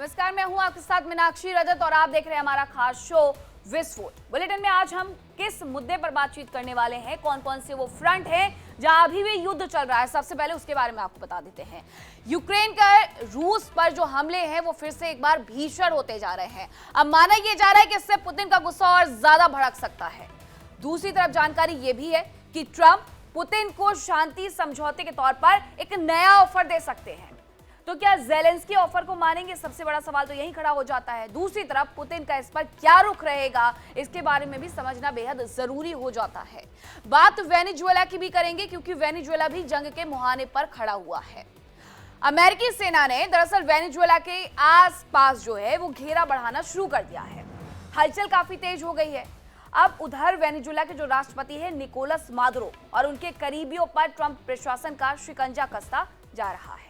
नमस्कार, मैं हूं आपके साथ मीनाक्षी रजत और आप देख रहे हैं हमारा खास शो विस्फोट। बुलेटिन में आज हम किस मुद्दे पर बातचीत करने वाले हैं, कौन कौन से वो फ्रंट हैं जहां अभी भी युद्ध चल रहा है, सबसे पहले उसके बारे में आपको बता देते हैं। यूक्रेन का रूस पर जो हमले हैं वो फिर से एक बार भीषण होते जा रहे हैं। अब माना यह जा रहा है कि इससे पुतिन का गुस्सा और ज्यादा भड़क सकता है। दूसरी तरफ जानकारी यह भी है कि ट्रंप पुतिन को शांति समझौते के तौर पर एक नया ऑफर दे सकते हैं। तो क्या ज़ेलेंस्की ऑफर को मानेंगे? सबसे बड़ा सवाल तो यही खड़ा हो जाता है। दूसरी तरफ पुतिन का इस पर क्या रुख रहेगा, इसके बारे में भी समझना बेहद जरूरी हो जाता है। बात वेनेजुएला की भी करेंगे क्योंकि वेनेजुएला भी जंग के मुहाने पर खड़ा हुआ है। अमेरिकी सेना ने दरअसल वेनेजुएला के आसपास जो है वो घेरा बढ़ाना शुरू कर दिया है। हलचल काफी तेज हो गई है। अब उधर वेनेजुएला के जो राष्ट्रपति है निकोलस मादुरो और उनके करीबियों पर ट्रंप प्रशासन का शिकंजा कसता जा रहा है।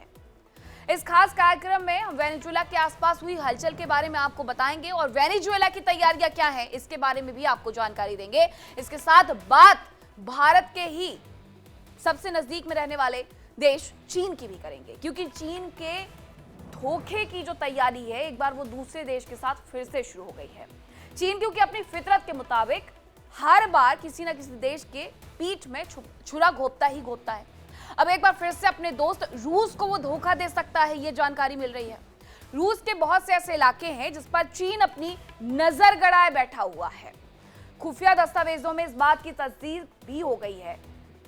इस खास कार्यक्रम में हम वेनेजुएला के आसपास हुई हलचल के बारे में आपको बताएंगे और वेनेजुएला की तैयारियां क्या हैं इसके बारे में भी आपको जानकारी देंगे। इसके साथ बात भारत के ही सबसे नजदीक में रहने वाले देश चीन की भी करेंगे क्योंकि चीन के धोखे की जो तैयारी है एक बार वो दूसरे देश के साथ फिर से शुरू हो गई है। चीन क्योंकि अपनी फितरत के मुताबिक हर बार किसी न किसी देश के पीठ में छुरा घोंपता ही घोंपता है। अब एक बार फिर से अपने दोस्त रूस को वो धोखा दे सकता है, ये जानकारी मिल रही है। रूस के बहुत से ऐसे इलाके हैं जिस पर चीन अपनी नजर गड़ाए बैठा हुआ है। खुफिया दस्तावेजों में इस बात की तस्दीक भी हो गई है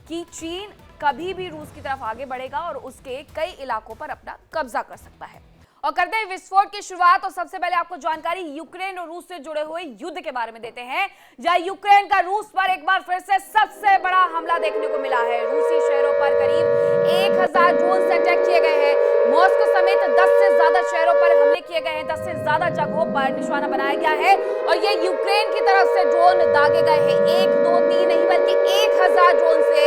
कि चीन कभी भी रूस की तरफ आगे बढ़ेगा और उसके कई इलाकों पर अपना कब्जा कर सकता है। और करते हैं विस्फोट की शुरुआत और सबसे पहले आपको जानकारी यूक्रेन और रूस से जुड़े हुए युद्ध के बारे में देते हैं, जहां यूक्रेन का रूस पर एक बार फिर से सबसे बड़ा हमला देखने को मिला है। रूसी शहरों पर करीब 1000 ड्रोन से अटैक किए गए हैं। मॉस्को समेत 10 से ज्यादा शहरों पर हमले किए गए हैं। 10 से ज्यादा जगहों पर निशाना बनाया गया है और ये यूक्रेन की तरफ से ड्रोन दागे गए हैं। 1, 2, 3 नहीं बल्कि 1000 ड्रोन से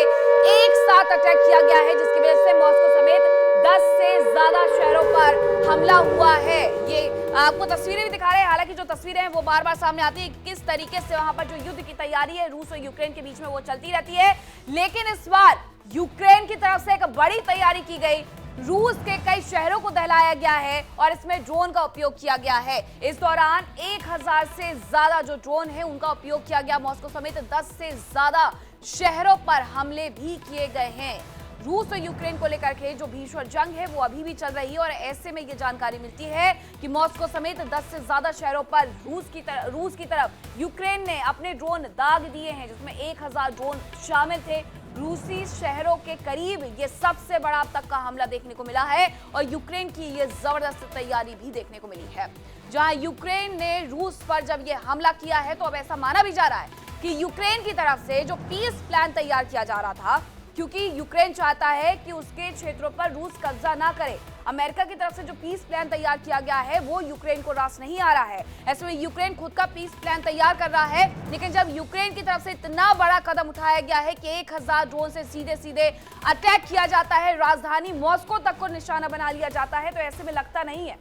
एक साथ अटैक किया गया है, जिसकी वजह से मॉस्को समेत 10 से ज्यादा शहरों पर हमला हुआ है। ये आपको तस्वीरें भी दिखा रहे हैं। हालांकि जो तस्वीरें हैं वो बार बार सामने आती है कि किस तरीके से वहां पर जो युद्ध की तैयारी है रूस और यूक्रेन के बीच में वो चलती रहती है। लेकिन इस बार यूक्रेन की तरफ से एक बड़ी तैयारी की गई। रूस के कई शहरों को दहलाया गया है और इसमें ड्रोन का उपयोग किया गया है। इस दौरान 1000 से ज्यादा जो ड्रोन है उनका उपयोग किया गया। मॉस्को समेत 10 से ज्यादा शहरों पर हमले भी किए गए हैं। रूस और यूक्रेन को लेकर के जो भीषण जंग है वो अभी भी चल रही है और ऐसे में ये जानकारी मिलती है कि मॉस्को समेत 10 से ज्यादा शहरों पर रूस की तरफ यूक्रेन ने अपने ड्रोन दाग दिए हैं, जिसमें 1000 ड्रोन शामिल थे। रूसी शहरों के करीब ये सबसे बड़ा अब तक का हमला देखने को मिला है और यूक्रेन की ये जबरदस्त तैयारी भी देखने को मिली है। जहां यूक्रेन ने रूस पर जब ये हमला किया है तो अब ऐसा माना भी जा रहा है कि यूक्रेन की तरफ से जो पीस प्लान तैयार किया जा रहा था, क्योंकि यूक्रेन चाहता है कि उसके क्षेत्रों पर रूस कब्जा ना करे, अमेरिका की तरफ से जो पीस प्लान तैयार किया गया है वो यूक्रेन को रास नहीं आ रहा है। ऐसे में यूक्रेन खुद का पीस प्लान तैयार कर रहा है, लेकिन जब यूक्रेन की तरफ से इतना बड़ा कदम उठाया गया है कि 1000 ड्रोन से सीधे सीधे अटैक किया जाता है, राजधानी मॉस्को तक को निशाना बना लिया जाता है, तो ऐसे में लगता नहीं है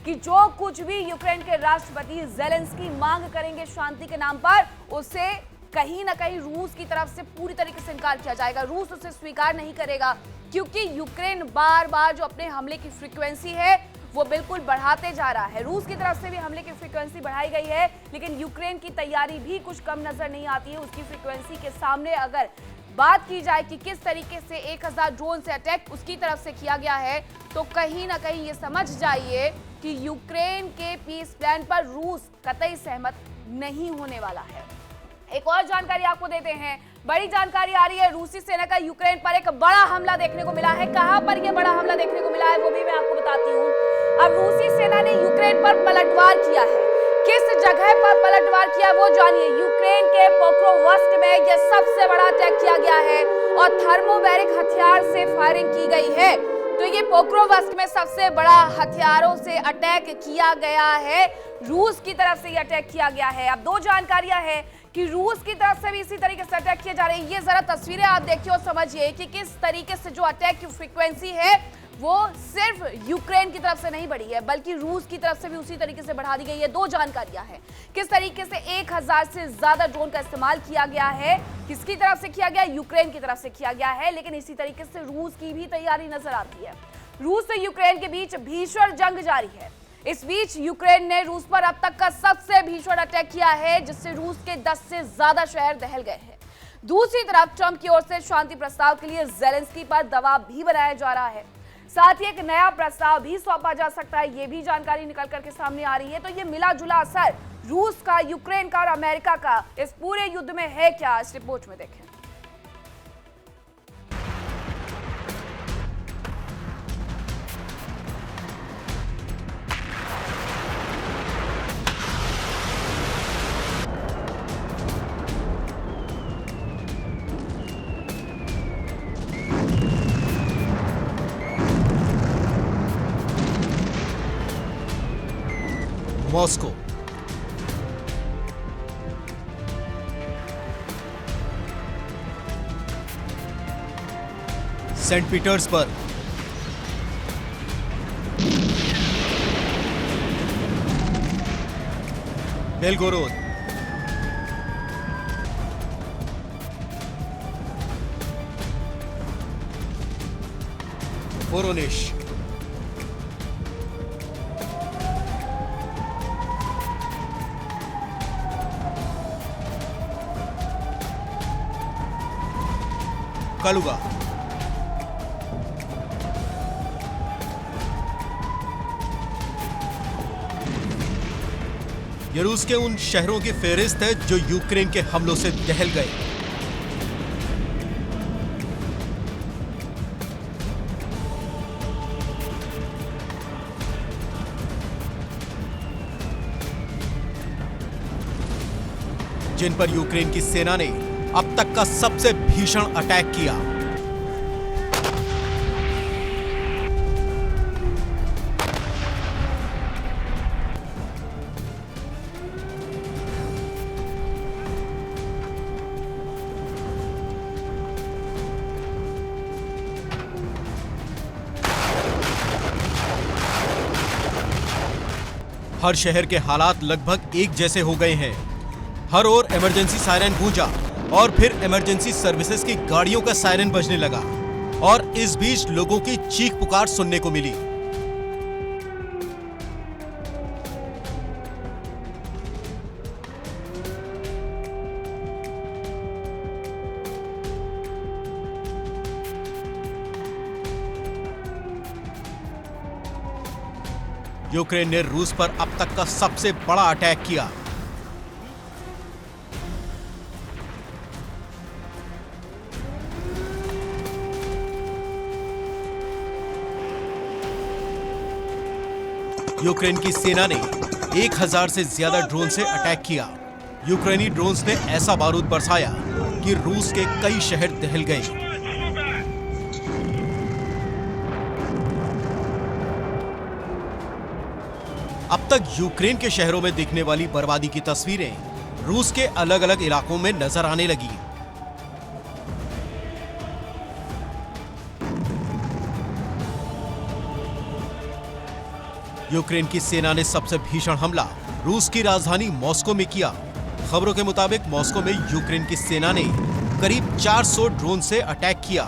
कि जो कुछ भी यूक्रेन के राष्ट्रपति ज़ेलेंस्की मांग करेंगे शांति के नाम पर, उसे कहीं ना कहीं रूस की तरफ से पूरी तरीके से इनकार किया जाएगा। रूस उसे स्वीकार नहीं करेगा क्योंकि यूक्रेन बार बार जो अपने हमले की फ्रीक्वेंसी है वो बिल्कुल बढ़ाते जा रहा है। रूस की तरफ से भी हमले की फ्रीक्वेंसी बढ़ाई गई है, लेकिन यूक्रेन की तैयारी भी कुछ कम नजर नहीं आती है। उसकी फ्रीक्वेंसी के सामने अगर बात की जाए कि किस तरीके से 1000 ड्रोन से अटैक उसकी तरफ से किया गया है, तो कहीं ना कहीं ये समझ जाइए कि यूक्रेन के पीस प्लान पर रूस कतई सहमत नहीं होने वाला है। एक और जानकारी आपको देते हैं। बड़ी जानकारी आ रही है, रूसी सेना का यूक्रेन पर एक बड़ा हमला देखने को मिला है। कहां पर यह बड़ा हमला देखने को मिला है वो भी मैं आपको बताती हूँ। अब रूसी सेना ने यूक्रेन पर पलटवार किया है। किस जगह पर पलटवार किया वो जानिए। यूक्रेन के पोक्रोवस्क में यह सबसे बड़ा अटैक किया गया है और थर्मोबैरिक हथियार से फायरिंग की गई है। तो ये पोक्रोवस्क में सबसे बड़ा हथियारों से अटैक किया गया है। रूस की तरफ से ये अटैक किया गया है। अब दो जानकारियां हैं कि रूस की तरफ से भी इसी तरीके से अटैक किए जा रहे हैं। ये जरा तस्वीरें आप देखिए और समझिए कि किस तरीके से जो अटैक की फ्रीक्वेंसी है वो सिर्फ यूक्रेन की तरफ से नहीं बढ़ी है बल्कि रूस की तरफ से भी उसी तरीके से बढ़ा दी गई है। दो जानकारियां हैं, किस तरीके से 1000 से ज्यादा ड्रोन का इस्तेमाल किया गया है, किसकी तरफ से किया गया, यूक्रेन की तरफ से किया गया है, लेकिन इसी तरीके से रूस की भी तैयारी नजर आती है। रूस और यूक्रेन के बीच भीषण जंग जारी है। इस बीच यूक्रेन ने रूस पर अब तक का सबसे भीषण अटैक किया है, जिससे रूस के 10 से ज्यादा शहर दहल गए हैं। दूसरी तरफ ट्रंप की ओर से शांति प्रस्ताव के लिए ज़ेलेंस्की पर दबाव भी बनाया जा रहा है। साथ ही एक नया प्रस्ताव भी सौंपा जा सकता है, ये भी जानकारी निकल करके सामने आ रही है। तो ये मिला जुला असर रूस का, यूक्रेन का और अमेरिका का इस पूरे युद्ध में है क्या, इस रिपोर्ट में देखें। Moscow, Saint Petersburg, Belgorod, Voronezh, Kaluga, ये रूस के उन शहरों की फेहरिस्त है जो यूक्रेन के हमलों से दहल गए। जिन पर यूक्रेन की सेना ने अब तक का सबसे भीषण अटैक किया। हर शहर के हालात लगभग एक जैसे हो गए हैं। हर ओर इमरजेंसी सायरन गूंजा और फिर इमरजेंसी सर्विसेज की गाड़ियों का सायरन बजने लगा और इस बीच लोगों की चीख पुकार सुनने को मिली। यूक्रेन ने रूस पर अब तक का सबसे बड़ा अटैक किया। यूक्रेन की सेना ने 1000 से ज्यादा ड्रोन से अटैक किया। यूक्रेनी ड्रोन्स ने ऐसा बारूद बरसाया कि रूस के कई शहर दहल गए। अब तक यूक्रेन के शहरों में दिखने वाली बर्बादी की तस्वीरें रूस के अलग अलग इलाकों में नजर आने लगी। यूक्रेन की सेना ने सबसे भीषण हमला रूस की राजधानी मॉस्को में किया। खबरों के मुताबिक मॉस्को में यूक्रेन की सेना ने करीब 400 ड्रोन से अटैक किया।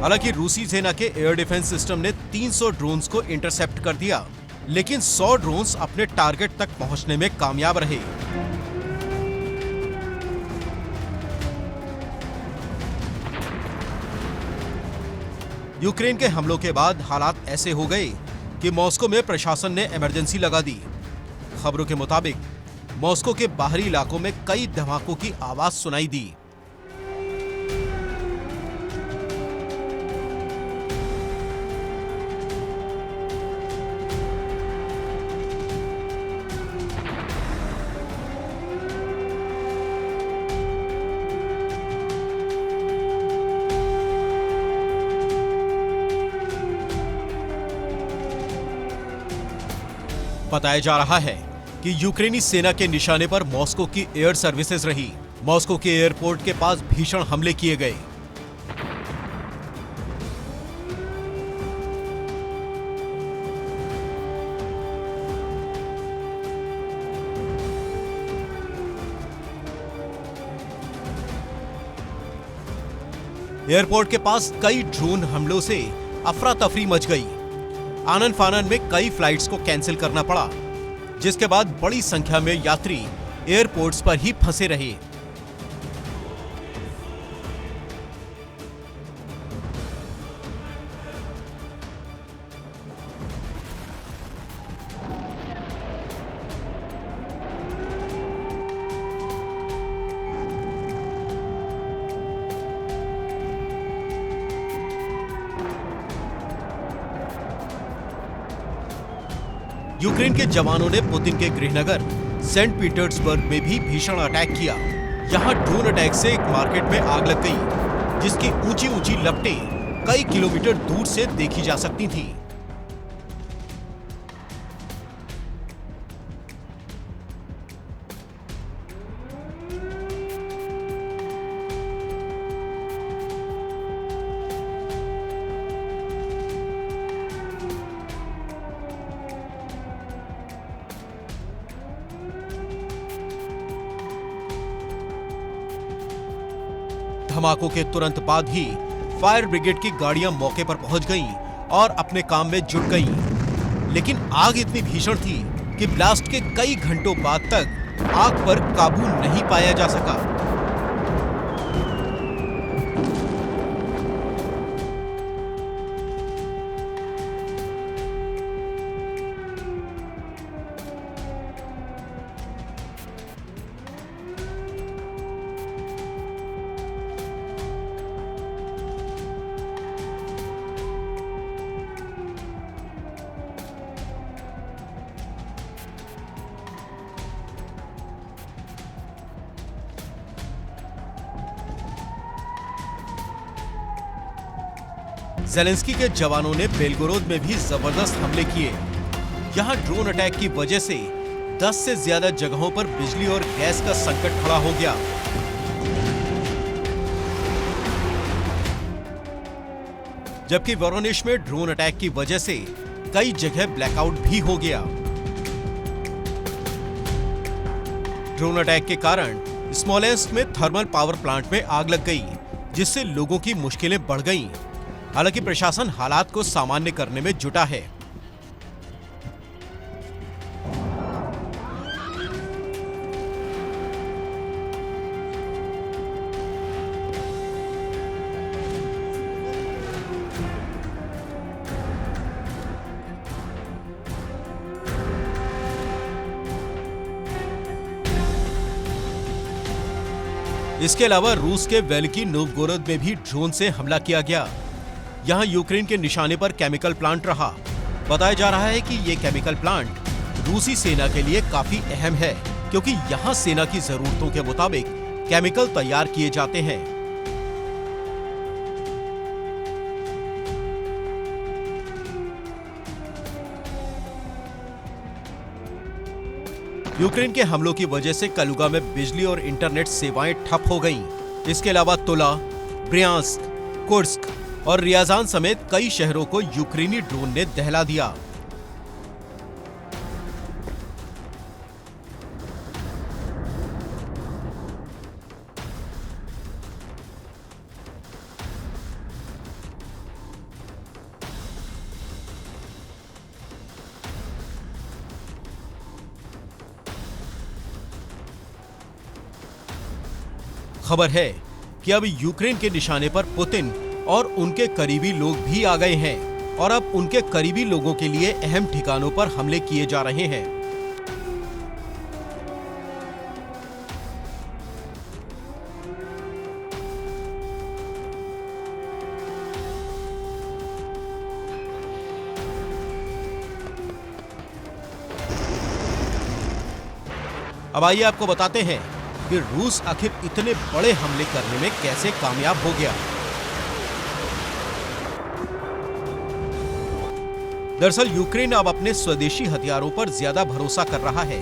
हालांकि रूसी सेना के एयर डिफेंस सिस्टम ने 300 ड्रोन्स को इंटरसेप्ट कर दिया, लेकिन 100 ड्रोन्स अपने टारगेट तक पहुंचने में कामयाब रहे। यूक्रेन के हमलों के बाद हालात ऐसे हो गए कि मॉस्को में प्रशासन ने इमरजेंसी लगा दी। खबरों के मुताबिक मॉस्को के बाहरी इलाकों में कई धमाकों की आवाज सुनाई दी। बताया जा रहा है कि यूक्रेनी सेना के निशाने पर मॉस्को की एयर सर्विसेज रही। मॉस्को के एयरपोर्ट के पास भीषण हमले किए गए। एयरपोर्ट के पास कई ड्रोन हमलों से अफरा तफरी मच गई। आनन फानन में कई फ्लाइट्स को कैंसिल करना पड़ा, जिसके बाद बड़ी संख्या में यात्री एयरपोर्ट्स पर ही फंसे रहे। यूक्रेन के जवानों ने पुतिन के गृहनगर सेंट पीटर्सबर्ग में भी भीषण अटैक किया। यहां ड्रोन अटैक से एक मार्केट में आग लग गई, जिसकी ऊंची ऊंची लपटें कई किलोमीटर दूर से देखी जा सकती थीं। धमाकों के तुरंत बाद ही फायर ब्रिगेड की गाड़ियां मौके पर पहुंच गईं और अपने काम में जुट गईं। लेकिन आग इतनी भीषण थी कि ब्लास्ट के कई घंटों बाद तक आग पर काबू नहीं पाया जा सका। ज़ेलेंस्की के जवानों ने बेलगोरोद में भी जबरदस्त हमले किए। यहां ड्रोन अटैक की वजह से 10 से ज्यादा जगहों पर बिजली और गैस का संकट खड़ा हो गया। जबकि वोरोनिश में ड्रोन अटैक की वजह से कई जगह ब्लैकआउट भी हो गया। ड्रोन अटैक के कारण स्मोलेंस्क में थर्मल पावर प्लांट में आग लग गई, जिससे लोगों की मुश्किलें बढ़ गईं। हालांकि प्रशासन हालात को सामान्य करने में जुटा है। इसके अलावा रूस के वेल्की नोवगोरोद में भी ड्रोन से हमला किया गया। यहां यूक्रेन के निशाने पर केमिकल प्लांट रहा। बताया जा रहा है कि यह केमिकल प्लांट रूसी सेना के लिए काफी अहम है, क्योंकि यहां सेना की जरूरतों के मुताबिक केमिकल तैयार किए जाते हैं। यूक्रेन के हमलों की वजह से कलुगा में बिजली और इंटरनेट सेवाएं ठप हो गईं। इसके अलावा तुला, ब्रियांस्क, कुर्स्क और रियाजान समेत कई शहरों को यूक्रेनी ड्रोन ने दहला दिया। खबर है कि अब यूक्रेन के निशाने पर पुतिन और उनके करीबी लोग भी आ गए हैं और अब उनके करीबी लोगों के लिए अहम ठिकानों पर हमले किए जा रहे हैं। अब आइए आपको बताते हैं कि रूस आखिर इतने बड़े हमले करने में कैसे कामयाब हो गया। दरअसल यूक्रेन अब अपने स्वदेशी हथियारों पर ज्यादा भरोसा कर रहा है।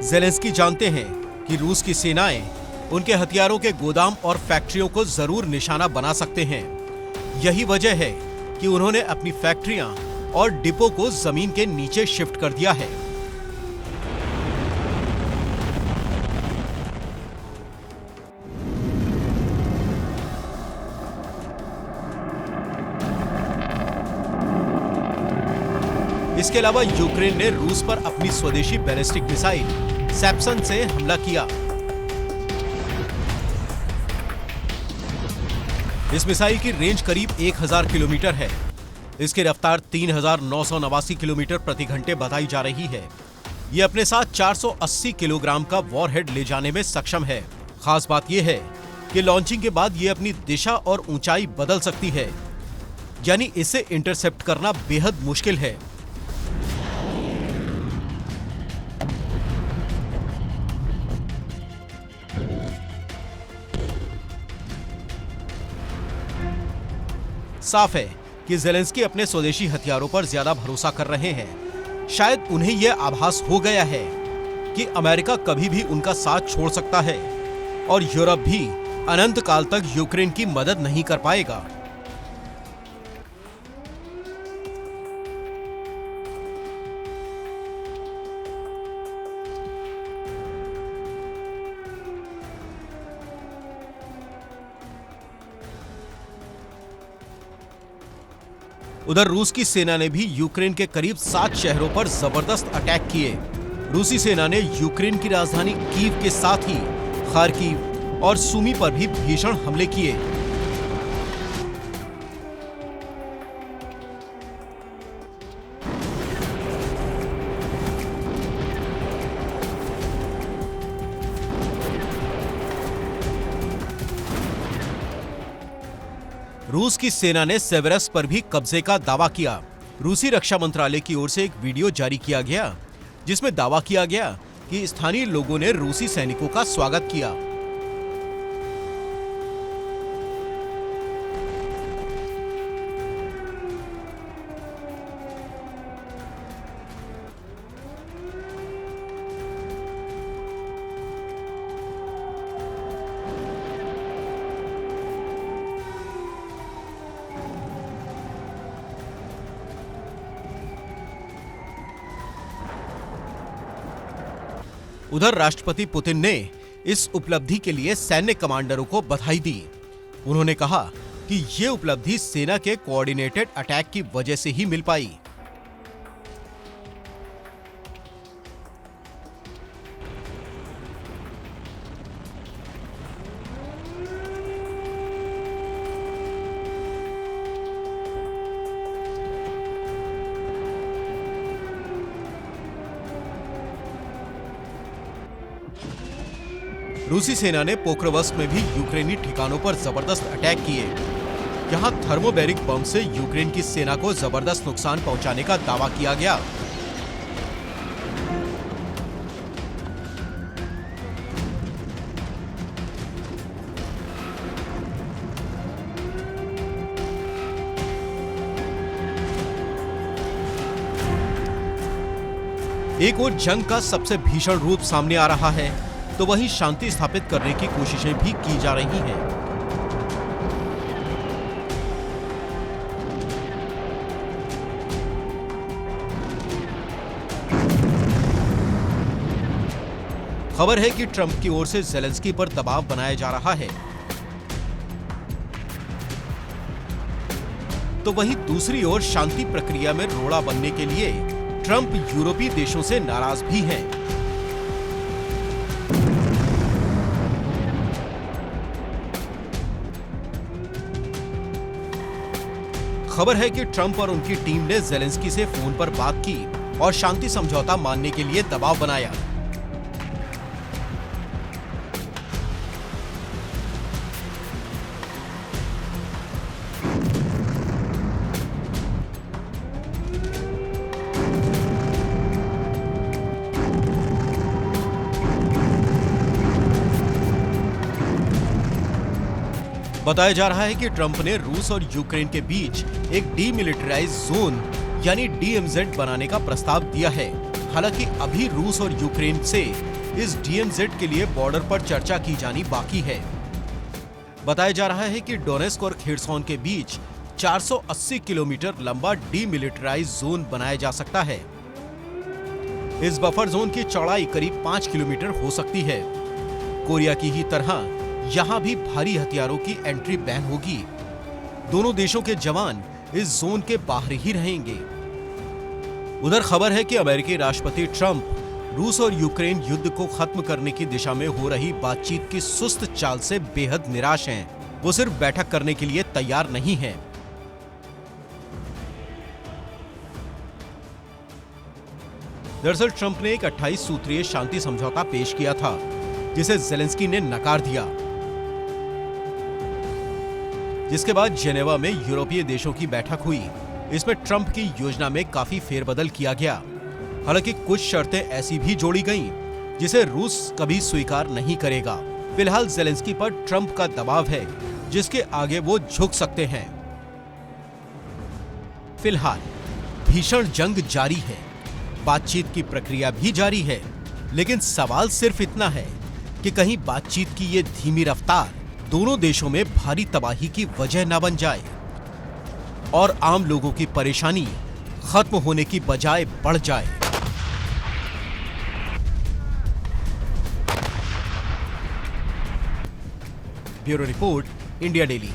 ज़ेलेंस्की जानते हैं कि रूस की सेनाएं उनके हथियारों के गोदाम और फैक्ट्रियों को जरूर निशाना बना सकते हैं। यही वजह है कि उन्होंने अपनी फैक्ट्रियां और डिपो को जमीन के नीचे शिफ्ट कर दिया है। इसके अलावा यूक्रेन ने रूस पर अपनी स्वदेशी बैलिस्टिक मिसाइल सैप्सन से हमला किया। इस मिसाइल की रेंज करीब 1000 किलोमीटर है। इसकी रफ्तार 3989 किलोमीटर प्रति घंटे बताई जा रही है। ये अपने साथ 480 किलोग्राम का वॉरहेड ले जाने में सक्षम है। खास बात यह है कि लॉन्चिंग के बाद ये अपनी दिशा और ऊंचाई बदल सकती है, यानी इसे इंटरसेप्ट करना बेहद मुश्किल है। साफ है कि ज़ेलेंस्की अपने स्वदेशी हथियारों पर ज्यादा भरोसा कर रहे हैं। शायद उन्हें यह आभास हो गया है कि अमेरिका कभी भी उनका साथ छोड़ सकता है और यूरोप भी अनंत काल तक यूक्रेन की मदद नहीं कर पाएगा। उधर रूस की सेना ने भी यूक्रेन के करीब 7 शहरों पर जबरदस्त अटैक किए। रूसी सेना ने यूक्रेन की राजधानी कीव के साथ ही खार्किव और सुमी पर भी भीषण हमले किए। रूस की सेना ने सेवेरस पर भी कब्जे का दावा किया। रूसी रक्षा मंत्रालय की ओर से एक वीडियो जारी किया गया जिसमें दावा किया गया कि स्थानीय लोगों ने रूसी सैनिकों का स्वागत किया। उधर राष्ट्रपति पुतिन ने इस उपलब्धि के लिए सैन्य कमांडरों को बधाई दी। उन्होंने कहा कि ये उपलब्धि सेना के कोऑर्डिनेटेड अटैक की वजह से ही मिल पाई। रूसी सेना ने पोक्रोवस्क में भी यूक्रेनी ठिकानों पर जबरदस्त अटैक किए। यहां थर्मोबैरिक बम से यूक्रेन की सेना को जबरदस्त नुकसान पहुंचाने का दावा किया गया। एक ओर जंग का सबसे भीषण रूप सामने आ रहा है, तो वहीं शांति स्थापित करने की कोशिशें भी की जा रही हैं। खबर है कि ट्रंप की ओर से ज़ेलेंस्की पर दबाव बनाया जा रहा है। तो वहीं दूसरी ओर शांति प्रक्रिया में रोड़ा बनने के लिए ट्रंप यूरोपीय देशों से नाराज भी हैं। खबर है कि ट्रंप और उनकी टीम ने ज़ेलेंस्की से फोन पर बात की और शांति समझौता मानने के लिए दबाव बनाया। बताया जा रहा है कि ट्रंप ने रूस और यूक्रेन के बीच एक डीमिलिटराइज जोन यानी डीएमजेड बनाने का प्रस्ताव दिया है। हालांकि अभी रूस और यूक्रेन से इस डीएमजेड के लिए बॉर्डर पर चर्चा की जानी बाकी है। बताया जा रहा है कि डोनेस्क और खेरसॉन के बीच 480 किलोमीटर लंबा डीमिलिटराइज जोन बनाया जा सकता है। इस बफर जोन की चौड़ाई करीब 5 किलोमीटर हो सकती है। कोरिया की ही तरह यहां भी भारी हथियारों की एंट्री बैन होगी। दोनों देशों के जवान इस जोन के बाहर ही रहेंगे। उधर खबर है कि अमेरिकी राष्ट्रपति ट्रंप रूस और यूक्रेन युद्ध को खत्म करने की दिशा में हो रही बातचीत की सुस्त चाल से बेहद निराश हैं। वो सिर्फ बैठक करने के लिए तैयार नहीं हैं। दरअसल ट्रंप ने एक 28 सूत्रीय शांति समझौता पेश किया था, जिसे जेलेंस्की ने नकार दिया, जिसके बाद जेनेवा में यूरोपीय देशों की बैठक हुई। इसमें ट्रंप की योजना में काफी फेरबदल किया गया। हालांकि कुछ शर्तें ऐसी भी जोड़ी गईं, जिसे रूस कभी स्वीकार नहीं करेगा। फिलहाल जेलेंस्की पर ट्रंप का दबाव है, जिसके आगे वो झुक सकते हैं। फिलहाल भीषण जंग जारी है, बातचीत की प्रक्रिया भी जारी है, लेकिन सवाल सिर्फ इतना है कि कहीं बातचीत की ये धीमी रफ्तार दोनों देशों में भारी तबाही की वजह न बन जाए और आम लोगों की परेशानी खत्म होने की बजाय बढ़ जाए। Bureau report, India daily.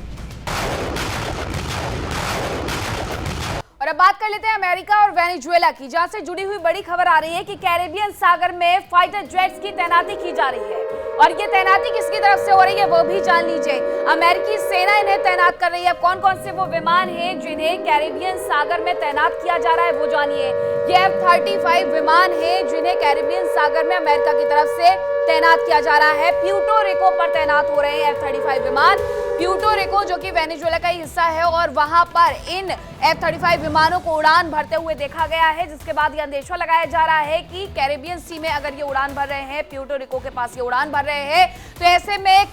और अब बात कर लेते हैं अमेरिका और वेनेजुएला की, जहां से जुड़ी हुई बड़ी खबर आ रही है कि कैरेबियन सागर में फाइटर जेट्स की तैनाती की जा रही है। और ये तैनाती किसकी तरफ से हो रही है वो भी जान लीजिए। अमेरिकी सेना इन्हें तैनात कर रही है। कौन कौन से वो विमान हैं जिन्हें कैरेबियन सागर में तैनात किया जा रहा है वो जानिए। ये F-35 विमान हैं जिन्हें कैरेबियन सागर में अमेरिका की तरफ से तैनात किया जा रहा है। प्यूर्टो रिको पर तैनात हो रहे हैं F-35 विमान। प्यूर्टो रिको जो कि वेनेजुएला का ही हिस्सा है, और वहां पर इन F-35 विमानों को उड़ान भरते हुए देखा गया है, जिसके बाद यह अंदेशा लगाया जा रहा है कि कैरेबियन सी में अगर ये उड़ान भर रहे हैं, प्यूर्टो रिको के पास ये उड़ान भर रहे हैं, तो ऐसे में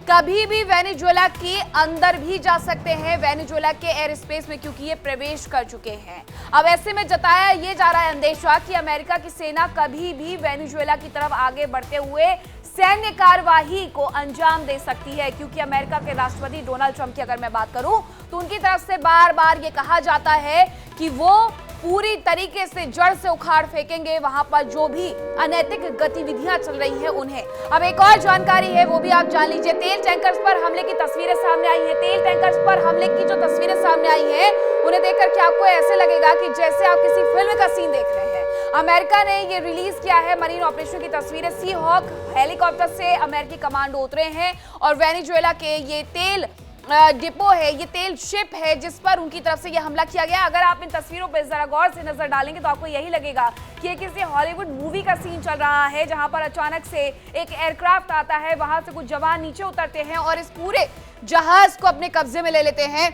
कभी भी वेनेजुएला के अंदर भी जा सकते हैं, वेनेजुएला के एयर स्पेस में, क्योंकि ये प्रवेश कर चुके हैं। अब ऐसे में जताया ये जा रहा है अंदेशा कि अमेरिका की सेना कभी भी वेनेजुएला की तरफ आगे बढ़ते हुए सैन्य कार्यवाही को अंजाम दे सकती है, क्योंकि अमेरिका के राष्ट्रपति डोनाल्ड ट्रंप की अगर मैं बात करूं तो उनकी तरफ से बार बार ये कहा जाता है कि वो पूरी तरीके से जड़ से उखाड़ फेंकेंगे वहां पर जो भी अनैतिक गतिविधियां चल रही हैं उन्हें। अब एक और जानकारी है वो भी आप जान लीजिए। तेल टैंकर्स पर हमले की तस्वीरें सामने आई हैं। तेल टैंकर्स पर हमले की जो तस्वीरें सामने आई हैं उन्हें देखकर के आपको ऐसे लगेगा कि जैसे आप किसी फिल्म का सीन देख रहे हैं। अमेरिका ने ये रिलीज किया है मरीन ऑपरेशन की तस्वीरें। सी हॉक हेलीकॉप्टर से अमेरिकी कमांडो उतरे हैं और वेनेजुएला के ये तेल डिपो है, ये तेल शिप है जिस पर उनकी तरफ से यह हमला किया गया। अगर आप इन तस्वीरों पर जरा गौर से नजर डालेंगे तो आपको यही लगेगा कि ये किसी हॉलीवुड मूवी का सीन चल रहा है, जहां पर अचानक से एक एयरक्राफ्ट आता है, वहां से कुछ जवान नीचे उतरते हैं और इस पूरे जहाज को अपने कब्जे में ले लेते हैं।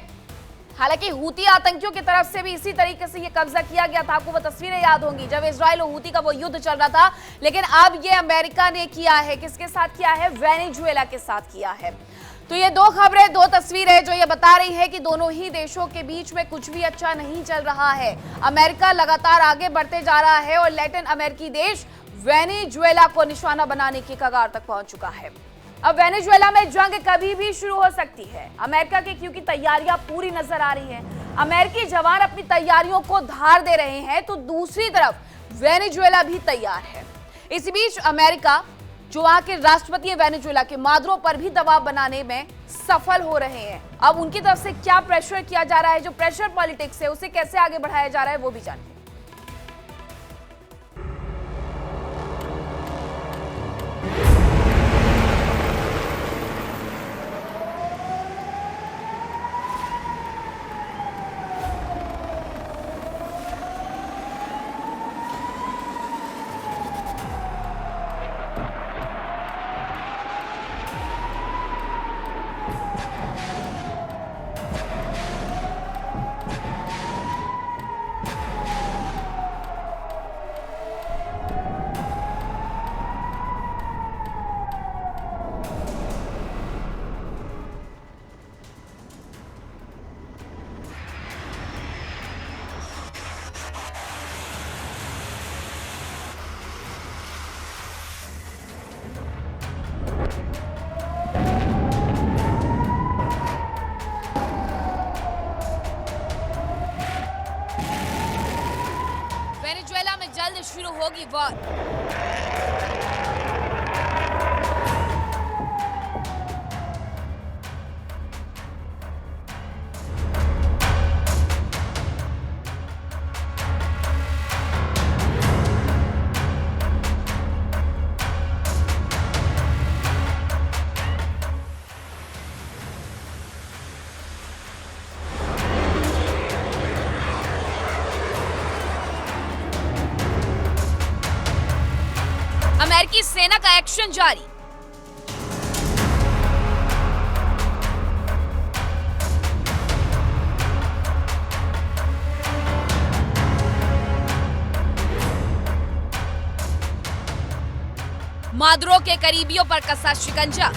हालांकि हूती आतंकियों की तरफ से भी इसी तरीके से ये कब्जा किया गया था। आपको वो तस्वीरें याद होंगी जब इजराइल और हूती का वो युद्ध चल रहा था, लेकिन अब ये अमेरिका ने किया है। किसके साथ किया है? वेनेजुएला के साथ किया है। तो ये दो खबरें, दो तस्वीरें जो ये बता रही है कि दोनों ही देशों के बीच में कुछ भी अच्छा नहीं चल रहा है। अमेरिका लगातार आगे बढ़ते जा रहा है और लैटिन अमेरिकी देश वेनेजुएला को निशाना बनाने की कगार तक पहुंच चुका है। अब वेनेजुएला में जंग कभी भी शुरू हो सकती है। अमेरिका की क्योंकि तैयारियां पूरी नजर आ रही हैं, अमेरिकी जवान अपनी तैयारियों को धार दे रहे हैं, तो दूसरी तरफ वेनेजुएला भी तैयार है। इसी बीच अमेरिका जो वहां के राष्ट्रपति वेनेजुएला के मादुरो पर भी दबाव बनाने में सफल हो रहे हैं। अब उनकी तरफ से क्या प्रेशर किया जा रहा है, जो प्रेशर पॉलिटिक्स है उसे कैसे आगे बढ़ाया जा रहा है वो भी जानिए। वेनेजुएला में जल्द शुरू होगी वॉर। अमेरिकी सेना का एक्शन जारी। मादुरो के करीबियों पर कसा शिकंजा।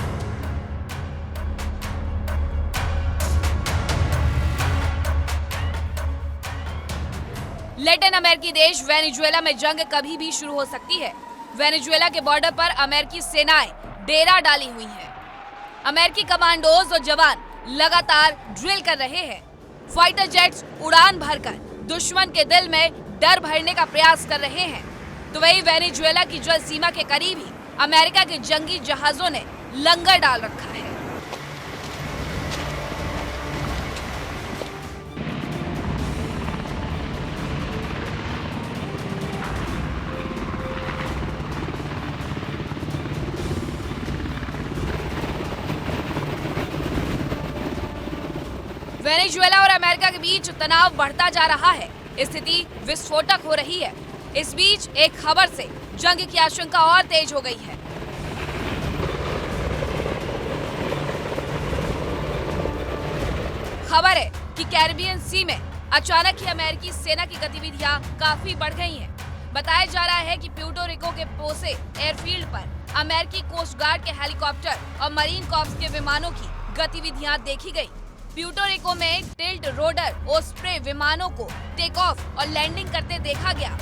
लैटिन अमेरिकी देश वेनेजुएला में जंग कभी भी शुरू हो सकती है। वेनेजुएला के बॉर्डर पर अमेरिकी सेनाएं डेरा डाली हुई हैं। अमेरिकी कमांडोज और जवान लगातार ड्रिल कर रहे हैं। फाइटर जेट्स उड़ान भरकर दुश्मन के दिल में डर भरने का प्रयास कर रहे हैं। तो वही वेनेजुएला की जल सीमा के करीब ही अमेरिका के जंगी जहाजों ने लंगर डाल रखा है। वेनेजुएला और अमेरिका के बीच तनाव बढ़ता जा रहा है। स्थिति विस्फोटक हो रही है। इस बीच एक खबर से जंग की आशंका और तेज हो गई है। खबर है कि कैरिबियन सी में अचानक ही अमेरिकी सेना की गतिविधियां काफी बढ़ गई हैं। बताया जा रहा है कि प्यूर्टो रिको के पोसे एयरफील्ड पर अमेरिकी कोस्ट गार्ड के हेलीकॉप्टर और मरीन कॉर्प्स के विमानों की गतिविधियां देखी गई। प्यूर्टो रिको में टिल्ट रोडर ओस्प्रे विमानों को टेक ऑफ और लैंडिंग करते देखा गया।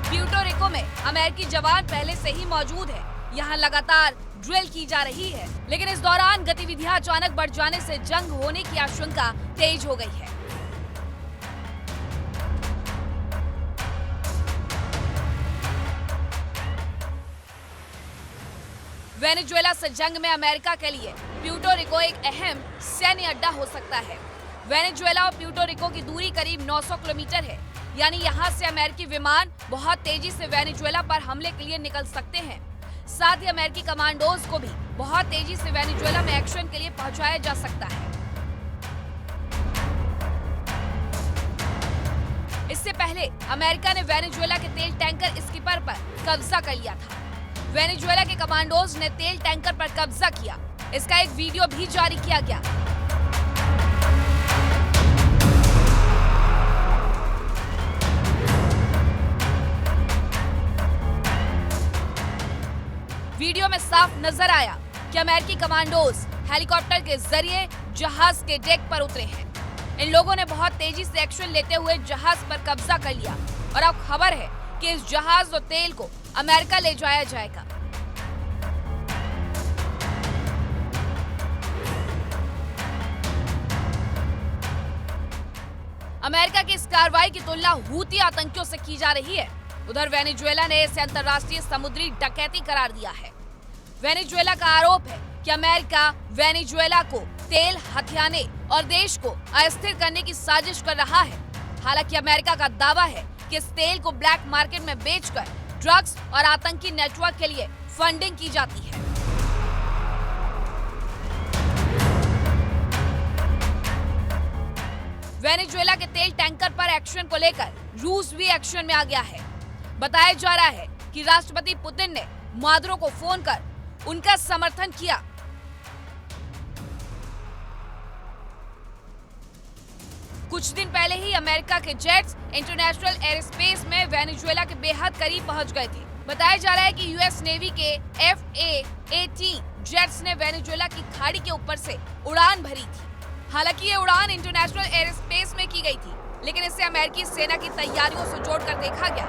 प्यूर्टो रिको में अमेरिकी जवान पहले से ही मौजूद है। यहाँ लगातार ड्रिल की जा रही है, लेकिन इस दौरान गतिविधियां अचानक बढ़ जाने से जंग होने की आशंका तेज हो गई है। वेनेजुएला से जंग में अमेरिका के लिए प्यूर्टो रिको एक अहम सैन्य अड्डा हो सकता है। वेनेजुएला और प्यूर्टो रिको की दूरी करीब 900 किलोमीटर है, यानी यहाँ से अमेरिकी विमान बहुत तेजी से वेनेजुएला पर हमले के लिए निकल सकते हैं। साथ ही अमेरिकी कमांडोज को भी बहुत तेजी से वेनेजुएला में एक्शन के लिए पहुंचाया जा सकता है। इससे पहले अमेरिका ने वेनेजुएला के तेल टैंकर स्कीपर पर कब्जा कर लिया था। वेनेजुएला के कमांडोज ने तेल टैंकर पर कब्जा किया। इसका एक वीडियो भी जारी किया गया। वीडियो में साफ नजर आया कि अमेरिकी कमांडोज हेलीकॉप्टर के जरिए जहाज के डेक पर उतरे हैं। इन लोगों ने बहुत तेजी से एक्शन लेते हुए जहाज पर कब्जा कर लिया और अब खबर है कि इस जहाज और तेल को अमेरिका ले जाया जाएगा। अमेरिका की इस कार्रवाई की तुलना हूती आतंकियों से की जा रही है। उधर वेनेजुएला ने इसे अंतर्राष्ट्रीय समुद्री डकैती करार दिया है। वेनेजुएला का आरोप है कि अमेरिका वेनेजुएला को तेल हथियाने और देश को अस्थिर करने की साजिश कर रहा है। हालांकि अमेरिका का दावा है कि इस तेल को ब्लैक मार्केट में बेचकर ड्रग्स और आतंकी नेटवर्क के लिए फंडिंग की जाती है। वेनेजुएला के तेल टैंकर पर एक्शन को लेकर रूस भी एक्शन में आ गया है। बताया जा रहा है कि राष्ट्रपति पुतिन ने मादुरो को फोन कर उनका समर्थन किया। कुछ दिन पहले ही अमेरिका के जेट्स इंटरनेशनल एयर स्पेस में वेनेजुएला के बेहद करीब पहुंच गए थे। बताया जा रहा है कि यूएस नेवी के FA-18 जेट्स ने वेनेजुएला की खाड़ी के ऊपर से उड़ान भरी थी। हालांकि ये उड़ान इंटरनेशनल एयर स्पेस में की गई थी, लेकिन इसे अमेरिकी सेना की तैयारियों से जोड़कर देखा गया।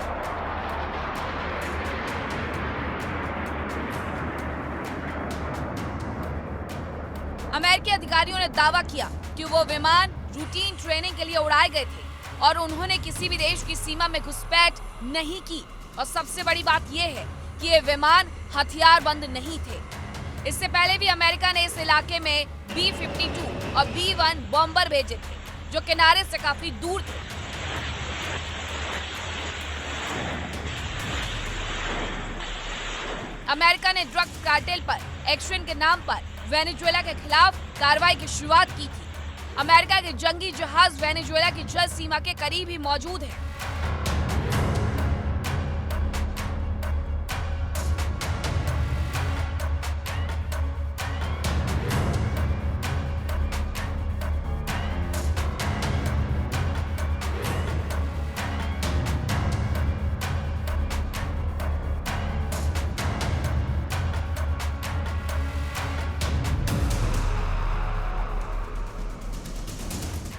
अमेरिकी अधिकारियों ने दावा किया कि वो विमान रूटीन ट्रेनिंग के लिए उड़ाए गए थे और उन्होंने किसी भी देश की सीमा में घुसपैठ नहीं की। और सबसे बड़ी बात यह है कि ये विमान हथियारबंद नहीं थे। इससे पहले भी अमेरिका ने इस इलाके में B-52 और B-1 बॉम्बर भेजे थे, जो किनारे से काफी दूर थे। अमेरिका ने ड्रग्स कार्टेल पर एक्शन के नाम पर वेनेजुएला के खिलाफ कार्रवाई की शुरुआत की थी। अमेरिका के जंगी जहाज वेनेजुएला की जल सीमा के करीब ही मौजूद है।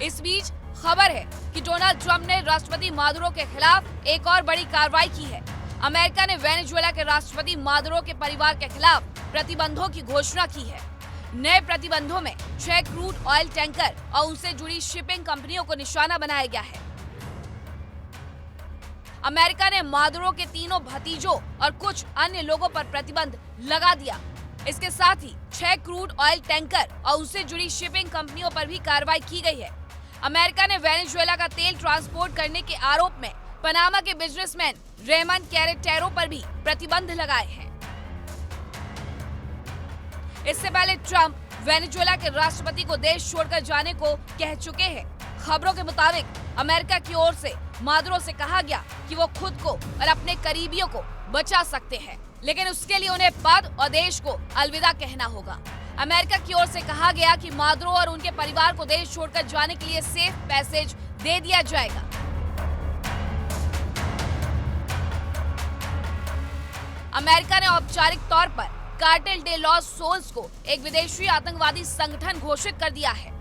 इस बीच खबर है कि डोनाल्ड ट्रंप ने राष्ट्रपति मादुरो के खिलाफ एक और बड़ी कार्रवाई की है। अमेरिका ने वेनेजुएला के राष्ट्रपति मादुरो के परिवार के खिलाफ प्रतिबंधों की घोषणा की है। नए प्रतिबंधों में 6 क्रूड ऑयल टैंकर और उनसे जुड़ी शिपिंग कंपनियों को निशाना बनाया गया है। अमेरिका ने मादुरो के तीनों भतीजों और कुछ अन्य लोगों पर प्रतिबंध लगा दिया। इसके साथ ही 6 क्रूड ऑयल टैंकर और उनसे जुड़ी शिपिंग कंपनियों पर भी कार्रवाई की गई है। अमेरिका ने वेनेजुएला का तेल ट्रांसपोर्ट करने के आरोप में पनामा के बिजनेसमैन रेमन कैरेटेरो पर भी प्रतिबंध लगाए हैं। इससे पहले ट्रंप वेनेजुएला के राष्ट्रपति को देश छोड़कर जाने को कह चुके हैं। खबरों के मुताबिक अमेरिका की ओर से मादुरो से कहा गया कि वो खुद को और अपने करीबियों को बचा सकते हैं, लेकिन उसके लिए उन्हें पद और देश को अलविदा कहना होगा। अमेरिका की ओर से कहा गया कि मादुरो और उनके परिवार को देश छोड़कर जाने के लिए सेफ पैसेज दे दिया जाएगा। अमेरिका ने औपचारिक तौर पर कार्टेल डे लॉस सोल्स को एक विदेशी आतंकवादी संगठन घोषित कर दिया है।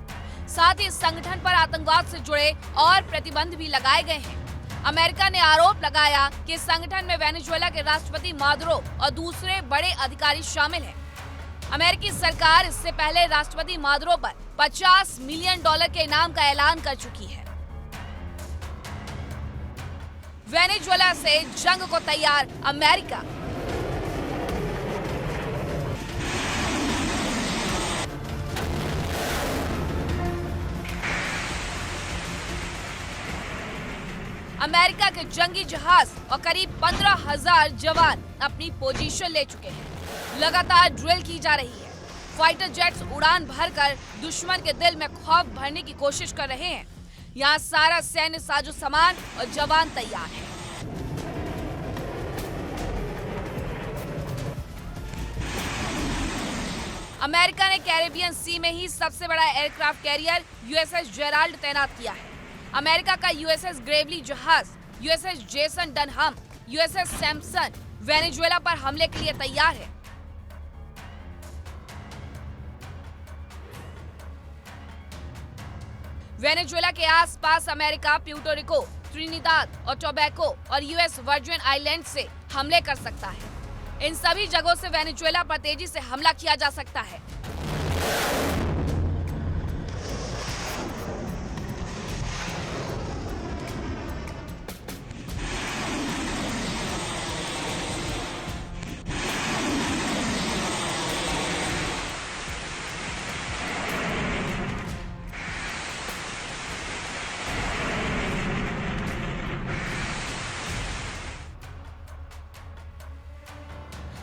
साथ ही इस संगठन पर आतंकवाद से जुड़े और प्रतिबंध भी लगाए गए हैं। अमेरिका ने आरोप लगाया कि इस संगठन में वेनेजुएला के राष्ट्रपति मादुरो और दूसरे बड़े अधिकारी शामिल हैं। अमेरिकी सरकार इससे पहले राष्ट्रपति मादुरो पर $50 मिलियन के इनाम का ऐलान कर चुकी है। वेनेजुएला से जंग को तैयार अमेरिका। अमेरिका के जंगी जहाज और करीब 15,000 जवान अपनी पोजीशन ले चुके हैं। लगातार ड्रिल की जा रही है। फाइटर जेट्स उड़ान भरकर दुश्मन के दिल में खौफ भरने की कोशिश कर रहे हैं। यहाँ सारा सैन्य साजो सामान और जवान तैयार है। अमेरिका ने कैरेबियन सी में ही सबसे बड़ा एयरक्राफ्ट कैरियर यूएसएस जेराल्ड तैनात किया है। अमेरिका का यूएसएस ग्रेवली जहाज, USS Jason Dunham, USS Sampson Venezuela पर हमले के लिए तैयार है। वेनेजुएला के आसपास अमेरिका प्यूर्टो रिको, ट्रिनिदाद और टोबैको और यूएस वर्जिन आइलैंड से हमले कर सकता है। इन सभी जगहों से वेनेजुएला पर तेजी से हमला किया जा सकता है।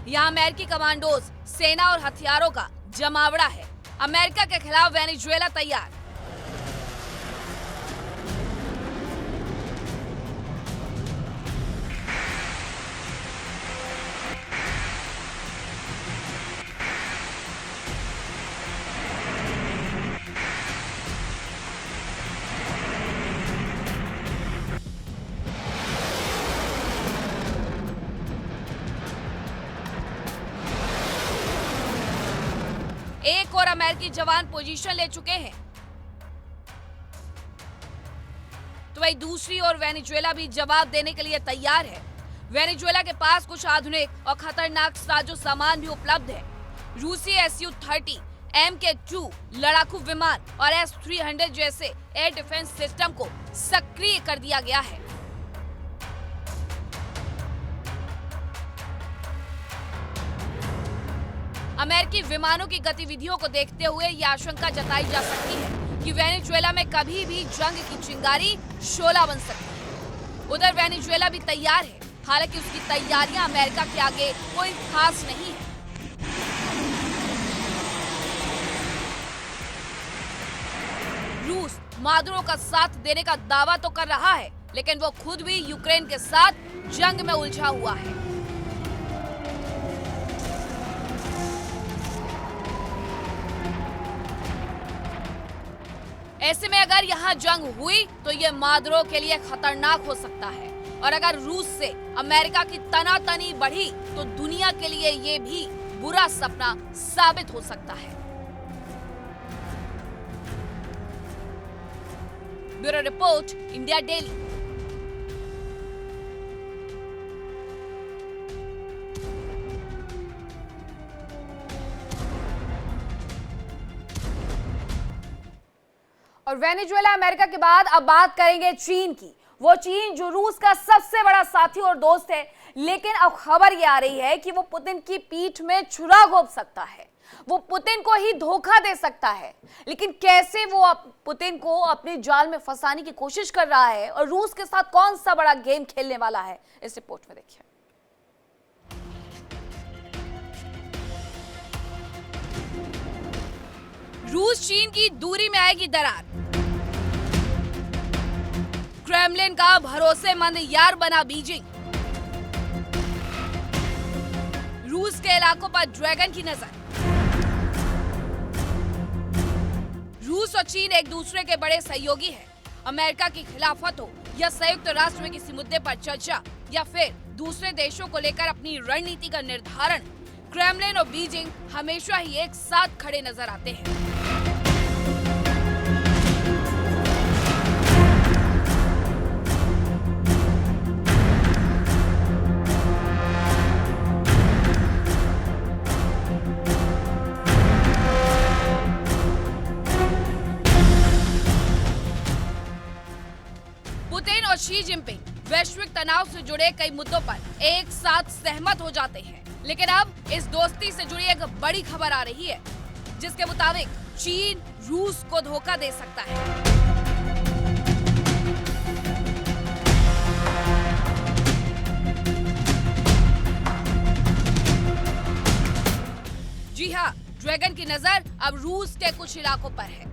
यहाँ अमेरिकी कमांडोज, सेना और हथियारों का जमावड़ा है। अमेरिका के खिलाफ वेनेजुएला तैयार। एक और अमेरिकी जवान पोजीशन ले चुके हैं, तो वही दूसरी ओर वेनेजुएला भी जवाब देने के लिए तैयार है। वेनेजुएला के पास कुछ आधुनिक और खतरनाक साजो सामान भी उपलब्ध है। रूसी Su-30, Mk-2 लड़ाकू विमान और S-300 जैसे एयर डिफेंस सिस्टम को सक्रिय कर दिया गया है। अमेरिकी विमानों की गतिविधियों को देखते हुए यह आशंका जताई जा सकती है कि वेनेजुएला में कभी भी जंग की चिंगारी शोला बन सकती है। उधर वेनेजुएला भी तैयार है, हालांकि उसकी तैयारियां अमेरिका के आगे कोई खास नहीं है। रूस मादुरो का साथ देने का दावा तो कर रहा है, लेकिन वो खुद भी यूक्रेन के साथ जंग में उलझा हुआ है। ऐसे में अगर यहाँ जंग हुई तो ये मादुरो के लिए खतरनाक हो सकता है, और अगर रूस से अमेरिका की तनातनी बढ़ी तो दुनिया के लिए ये भी बुरा सपना साबित हो सकता है। Bureau report, India daily. और वेनेजुएला अमेरिका के बाद अब बात करेंगे चीन की। वो चीन जो रूस का सबसे बड़ा साथी और दोस्त है, लेकिन अब खबर ये आ रही है कि वो पुतिन की पीठ में छुरा घोंप सकता है, वो पुतिन को ही धोखा दे सकता है। लेकिन कैसे वो पुतिन को अपने जाल में फंसाने की कोशिश कर रहा है और रूस के साथ कौन सा बड़ा गेम खेलने वाला है, इस रिपोर्ट में देखिए। रूस चीन की दूरी में आएगी दरार। क्रेमलिन का भरोसेमंद यार बना बीजिंग। रूस के इलाकों पर ड्रैगन की नजर। रूस और चीन एक दूसरे के बड़े सहयोगी हैं। अमेरिका की खिलाफत हो या संयुक्त राष्ट्र में किसी मुद्दे पर चर्चा या फिर दूसरे देशों को लेकर अपनी रणनीति का निर्धारण, क्रेमलिन और बीजिंग हमेशा ही एक साथ खड़े नजर आते हैं। पुतिन और शी जिनपिंग वैश्विक तनाव से जुड़े कई मुद्दों पर एक साथ सहमत हो जाते हैं, लेकिन अब इस दोस्ती से जुड़ी एक बड़ी खबर आ रही है, जिसके मुताबिक चीन रूस को धोखा दे सकता है। जी हाँ, ड्रैगन की नजर अब रूस के कुछ इलाकों पर है।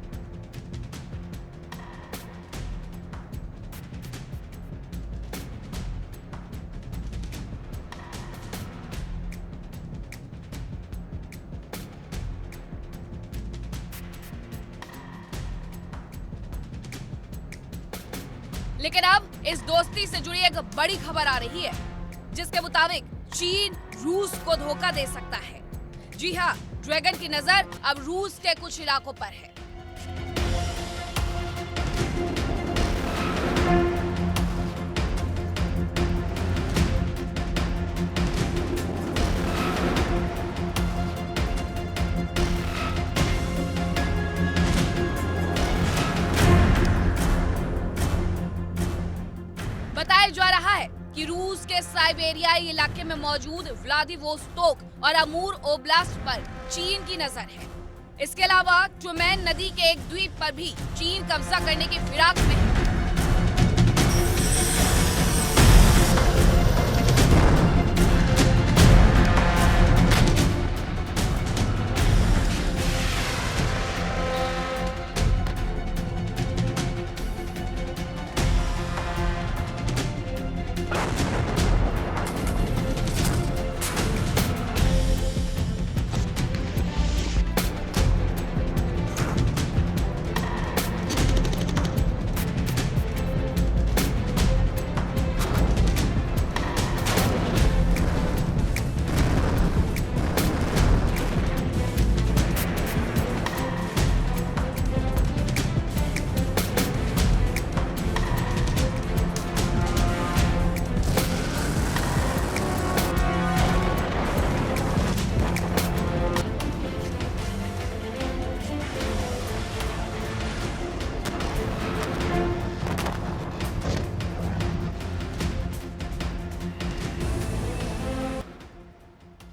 लेकिन अब इस दोस्ती से जुड़ी एक बड़ी खबर आ रही है, जिसके मुताबिक चीन रूस को धोखा दे सकता है। जी हाँ, ड्रैगन की नजर अब रूस के कुछ इलाकों पर है। बताया जा रहा है कि रूस के साइबेरियाई इलाके में मौजूद व्लादिवोस्तोक और अमूर ओब्लास्ट पर चीन की नजर है। इसके अलावा ट्यूमेन नदी के एक द्वीप पर भी चीन कब्जा करने की फिराक में है।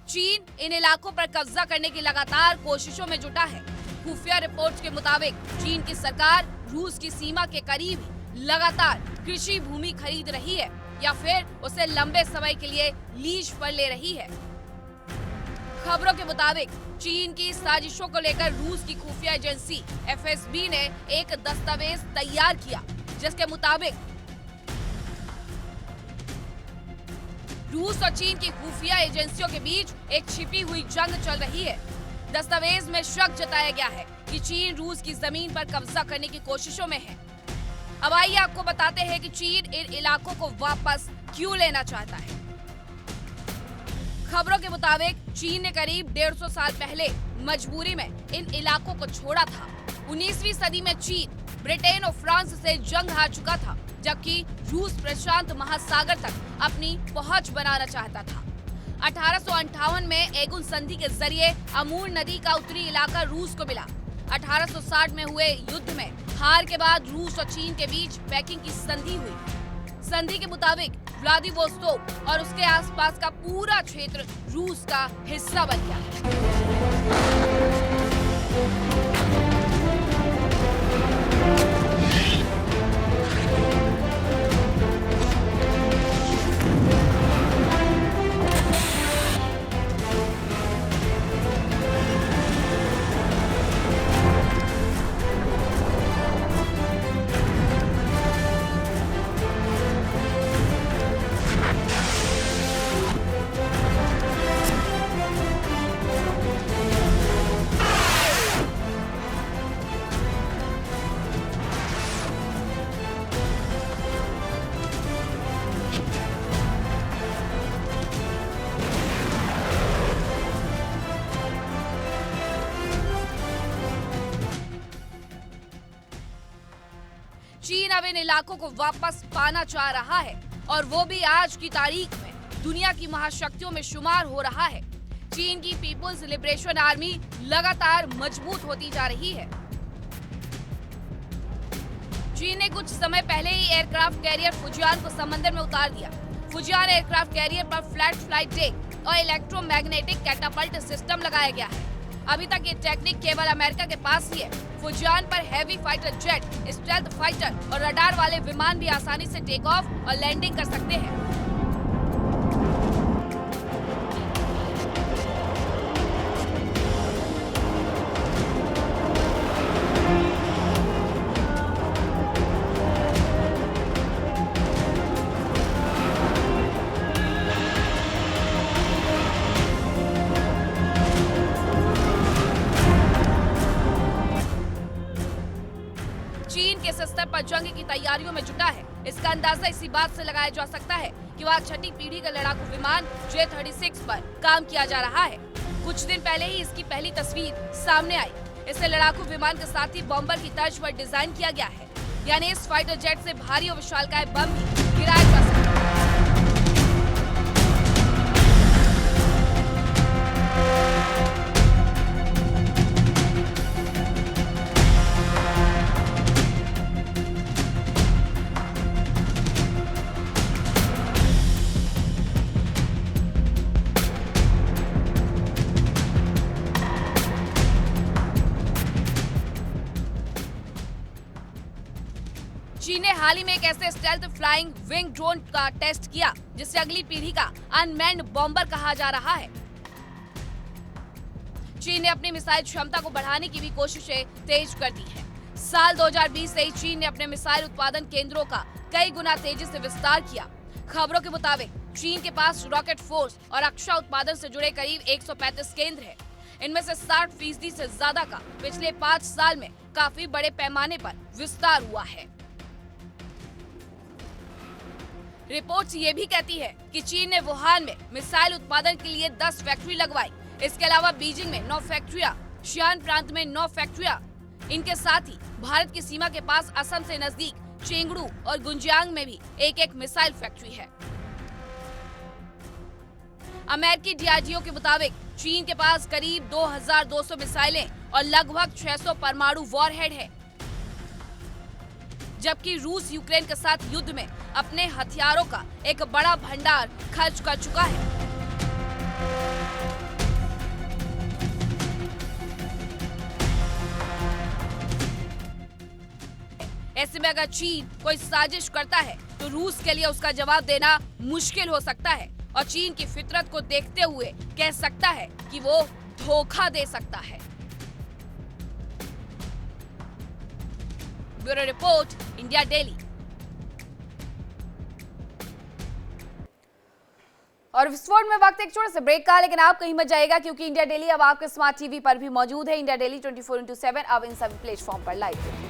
चीन इन इलाकों पर कब्जा करने की लगातार कोशिशों में जुटा है। खुफिया रिपोर्ट्स के मुताबिक चीन की सरकार रूस की सीमा के करीब लगातार कृषि भूमि खरीद रही है या फिर उसे लंबे समय के लिए लीज पर ले रही है। खबरों के मुताबिक चीन की साजिशों को लेकर रूस की खुफिया एजेंसी एफएसबी ने एक दस्तावेज तैयार किया, जिसके मुताबिक रूस और चीन की खुफिया एजेंसियों के बीच एक छिपी हुई जंग चल रही है। दस्तावेज में शक जताया गया है कि चीन रूस की जमीन पर कब्जा करने की कोशिशों में है। अब आइए आपको बताते हैं कि चीन इन इलाकों को वापस क्यों लेना चाहता है। खबरों के मुताबिक चीन ने करीब 150 साल पहले मजबूरी में इन इलाकों को छोड़ा था। 19वीं सदी में चीन ब्रिटेन और फ्रांस से जंग हार चुका था, जबकि रूस प्रशांत महासागर तक अपनी पहुंच बनाना चाहता था। 1858 में एगुन संधि के जरिए अमूर नदी का उत्तरी इलाका रूस को मिला। 1860 में हुए युद्ध में हार के बाद रूस और चीन के बीच पैकिंग की संधि हुई। संधि के मुताबिक व्लादिवोस्तोक और उसके आसपास का पूरा क्षेत्र रूस का हिस्सा बन गया। चीन अब इन इलाकों को वापस पाना चाह रहा है और वो भी आज की तारीख में दुनिया की महाशक्तियों में शुमार हो रहा है। चीन की पीपुल्स लिबरेशन आर्मी लगातार मजबूत होती जा रही है। चीन ने कुछ समय पहले ही एयरक्राफ्ट कैरियर फुजियान को समंदर में उतार दिया। फुजियान एयरक्राफ्ट कैरियर पर फ्लैट फ्लाइट डेक और इलेक्ट्रोमैग्नेटिक कैटापल्ट सिस्टम लगाया गया है। अभी तक ये टेक्निक केवल अमेरिका के पास ही है। फुजियान पर heavy fighter jet, stealth fighter और रडार वाले विमान भी आसानी से टेक ऑफ और लैंडिंग कर सकते हैं। चीन किस स्तर पर जंग की तैयारियों में जुटा है, इसका अंदाजा इसी बात से लगाया जा सकता है कि वहाँ छठी पीढ़ी का लड़ाकू विमान J-36 पर काम किया जा रहा है। कुछ दिन पहले ही इसकी पहली तस्वीर सामने आई। इसे लड़ाकू विमान के साथ ही बॉम्बर की तर्ज पर डिजाइन किया गया है, यानी इस फाइटर जेट से भारी और विशालकाय बम भी गिराया जा सकता है। चीन ने हाल ही में एक ऐसे स्टेल्थ फ्लाइंग विंग ड्रोन का टेस्ट किया जिसे अगली पीढ़ी का अनमैन्ड बॉम्बर कहा जा रहा है। चीन ने अपनी मिसाइल क्षमता को बढ़ाने की भी कोशिशें तेज कर दी है। साल 2020 से ही चीन ने अपने मिसाइल उत्पादन केंद्रों का कई गुना तेजी से विस्तार किया। खबरों के मुताबिक चीन के पास रॉकेट फोर्स और रक्षा उत्पादन से जुड़े करीब 135 केंद्र हैं। इनमें से 60% से ज्यादा का पिछले 5 साल में काफी बड़े पैमाने पर विस्तार हुआ है। रिपोर्ट्स ये भी कहती है कि चीन ने वुहान में मिसाइल उत्पादन के लिए 10 फैक्ट्री लगवाई। इसके अलावा बीजिंग में 9 फैक्ट्रियां, शियान प्रांत में 9 फैक्ट्रियां। इनके साथ ही भारत की सीमा के पास असम से नजदीक चेंगडू और गुंजियांग में भी एक मिसाइल फैक्ट्री है। अमेरिकी डीआरडीओ के मुताबिक चीन के पास करीब 2200 मिसाइलें और लगभग 600 परमाणु वॉरहेड है, जबकि रूस यूक्रेन के साथ युद्ध में अपने हथियारों का एक बड़ा भंडार खर्च कर चुका है। ऐसे में अगर चीन कोई साजिश करता है तो रूस के लिए उसका जवाब देना मुश्किल हो सकता है। और चीन की फितरत को देखते हुए कह सकता है कि वो धोखा दे सकता है। Bureau report, India daily. और विस्फोट में वक्त एक छोटे से ब्रेक का, लेकिन आप कहीं मत जाइएगा क्योंकि इंडिया डेली अब आपके स्मार्ट टीवी पर भी मौजूद है। इंडिया डेली 24/7 अब इन सभी प्लेटफॉर्म पर लाइव है।